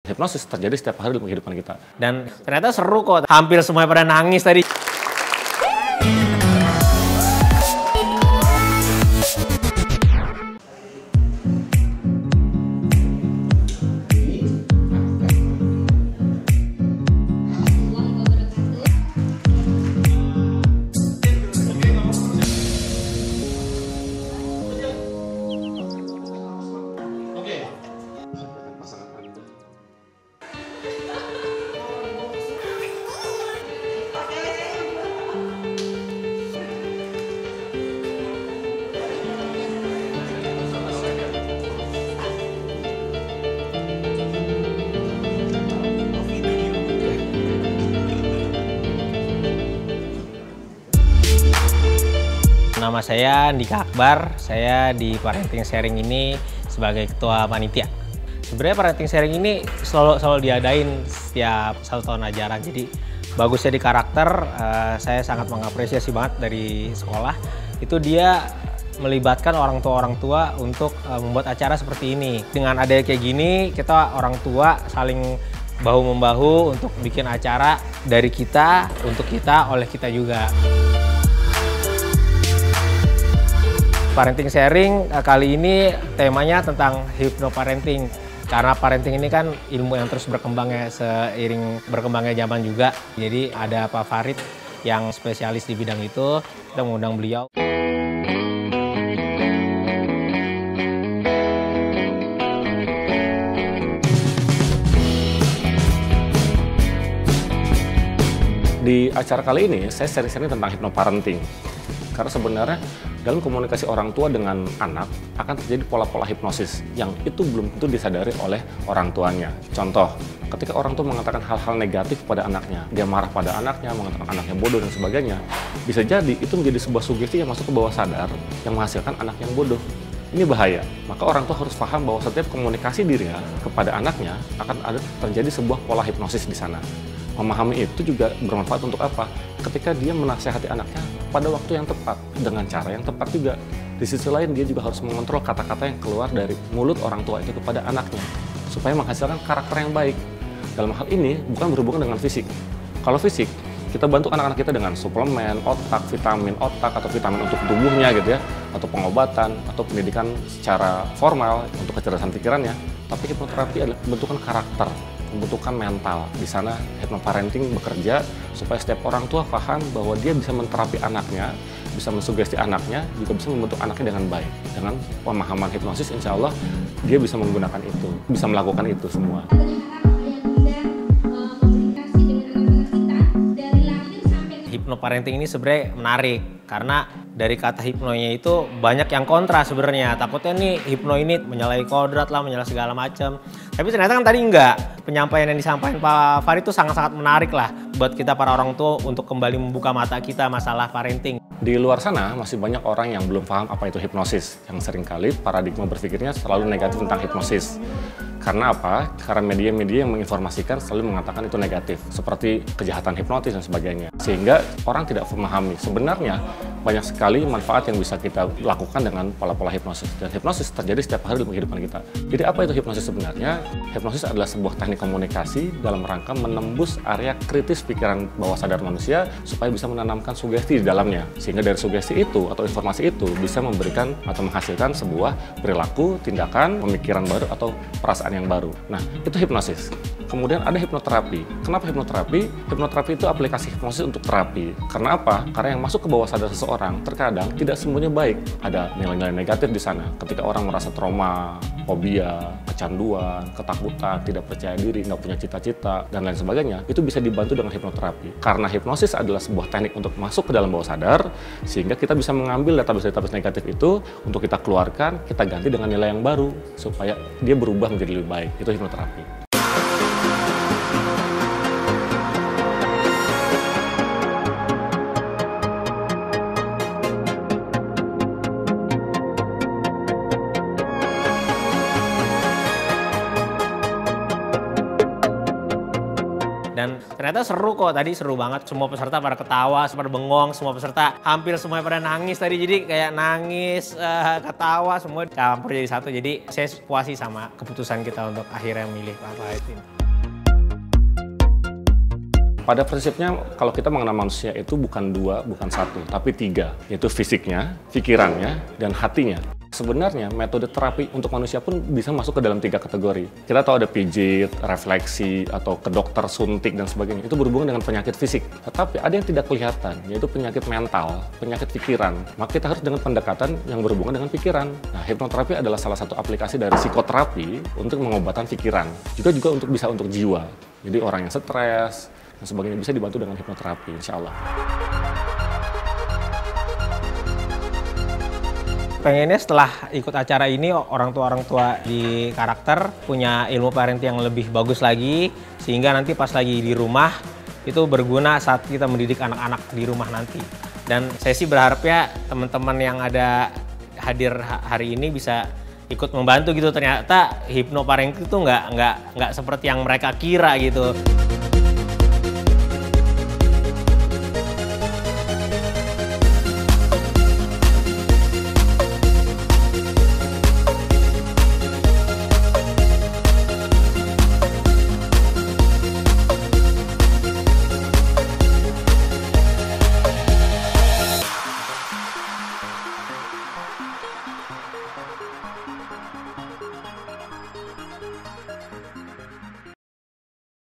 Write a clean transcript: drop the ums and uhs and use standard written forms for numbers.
Hipnosis terjadi setiap hari dalam kehidupan kita. Dan ternyata seru kok, hampir semuanya pada nangis tadi. Nama saya Andika Akbar, saya di Parenting Sharing ini sebagai ketua panitia. Sebenarnya Parenting Sharing ini selalu diadain setiap 1 tahun ajaran, jadi bagusnya di karakter, saya sangat mengapresiasi banget dari sekolah. Itu dia melibatkan orang tua untuk membuat acara seperti ini. Dengan adanya kayak gini, kita orang tua saling bahu-membahu untuk bikin acara dari kita, untuk kita, oleh kita juga. Parenting Sharing kali ini temanya tentang hypnoparenting. Karena parenting ini kan ilmu yang terus berkembang ya, seiring berkembangnya zaman juga. Jadi ada Pak Farid yang spesialis di bidang itu, kita mengundang beliau. Di acara kali ini, saya sharing-sharing tentang hypnoparenting. Karena sebenarnya dalam komunikasi orang tua dengan anak akan terjadi pola-pola hipnosis yang itu belum tentu disadari oleh orang tuanya. Contoh, ketika orang tua mengatakan hal-hal negatif pada anaknya, dia marah pada anaknya, mengatakan anaknya bodoh dan sebagainya, bisa jadi itu menjadi sebuah sugesti yang masuk ke bawah sadar yang menghasilkan anak yang bodoh. Ini bahaya. Maka orang tua harus paham bahwa setiap komunikasi dirinya kepada anaknya akan ada terjadi sebuah pola hipnosis di sana. Memahami itu juga bermanfaat untuk apa? Ketika dia menasehati anaknya pada waktu yang tepat, dengan cara yang tepat juga. Di sisi lain dia juga harus mengontrol kata-kata yang keluar dari mulut orang tua itu kepada anaknya, supaya menghasilkan karakter yang baik. Dalam hal ini bukan berhubungan dengan fisik. Kalau fisik, kita bantu anak-anak kita dengan suplemen, vitamin otak atau vitamin untuk tubuhnya gitu ya, atau pengobatan, atau pendidikan secara formal untuk kecerdasan pikirannya. Tapi hipnoterapi adalah pembentukan karakter, membutuhkan mental. Di sana hypnoparenting bekerja supaya setiap orang tua paham bahwa dia bisa menterapi anaknya, bisa mensugesti anaknya, juga bisa membentuk anaknya dengan baik. Dengan pemahaman hipnosis, insya Allah dia bisa menggunakan itu, bisa melakukan itu semua. Hypnoparenting ini sebenarnya menarik karena dari kata hipnonya itu banyak yang kontra sebenarnya. Takutnya nih hipno ini menyalahi kodrat lah, menyalahi segala macam. Tapi ternyata kan tadi enggak. Penyampaian yang disampaikan Pak Farid itu sangat-sangat menarik lah buat kita para orang tua untuk kembali membuka mata kita masalah parenting. Di luar sana masih banyak orang yang belum paham apa itu hipnosis. Yang seringkali paradigma berpikirnya selalu negatif tentang hipnosis. Karena apa? Karena media-media yang menginformasikan selalu mengatakan itu negatif, seperti kejahatan hipnotis dan sebagainya. Sehingga orang tidak memahami sebenarnya banyak sekali manfaat yang bisa kita lakukan dengan pola-pola hipnosis. Dan hipnosis terjadi setiap hari dalam kehidupan kita. Jadi apa itu hipnosis sebenarnya? Hipnosis adalah sebuah teknik komunikasi dalam rangka menembus area kritis pikiran bawah sadar manusia supaya bisa menanamkan sugesti di dalamnya. Sehingga dari sugesti itu atau informasi itu bisa memberikan atau menghasilkan sebuah perilaku, tindakan, pemikiran baru atau perasaan yang baru. Nah, itu hipnosis. Kemudian ada hipnoterapi. Kenapa hipnoterapi? Hipnoterapi itu aplikasi hipnosis untuk terapi. Karena apa? Karena yang masuk ke bawah sadar seseorang terkadang tidak semuanya baik. Ada nilai-nilai negatif di sana. Ketika orang merasa trauma, fobia, kecanduan, ketakutan, tidak percaya diri, nggak punya cita-cita, dan lain sebagainya, itu bisa dibantu dengan hipnoterapi. Karena hipnosis adalah sebuah teknik untuk masuk ke dalam bawah sadar, sehingga kita bisa mengambil database-database negatif itu untuk kita keluarkan, kita ganti dengan nilai yang baru, supaya dia berubah menjadi lebih baik. Itu hipnoterapi. Dan ternyata seru kok, tadi seru banget. Semua peserta pada ketawa, pada bengong, semua peserta hampir semuanya pada nangis tadi. Jadi kayak nangis, ketawa, semua campur jadi satu. Jadi saya puas sih sama keputusan kita untuk akhirnya memilih Pak Farid ini. Pada prinsipnya kalau kita mengenal manusia itu bukan dua, bukan satu, tapi tiga, yaitu fisiknya, pikirannya, dan hatinya. Sebenarnya metode terapi untuk manusia pun bisa masuk ke dalam tiga kategori. Kita tahu ada pijit, refleksi, atau ke dokter suntik dan sebagainya. Itu berhubungan dengan penyakit fisik. Tetapi ada yang tidak kelihatan, yaitu penyakit mental, penyakit pikiran. Maka kita harus dengan pendekatan yang berhubungan dengan pikiran. Nah, hipnoterapi adalah salah satu aplikasi dari psikoterapi untuk mengobatan pikiran. Juga untuk bisa untuk jiwa. Jadi orang yang stres dan sebagainya bisa dibantu dengan hipnoterapi, insya Allah. Pengennya setelah ikut acara ini orang tua di karakter punya ilmu parenting yang lebih bagus lagi, sehingga nanti pas lagi di rumah itu berguna saat kita mendidik anak-anak di rumah nanti. Dan saya sih berharapnya teman-teman yang ada hadir hari ini bisa ikut membantu gitu. Ternyata hipnoparenting itu nggak seperti yang mereka kira gitu.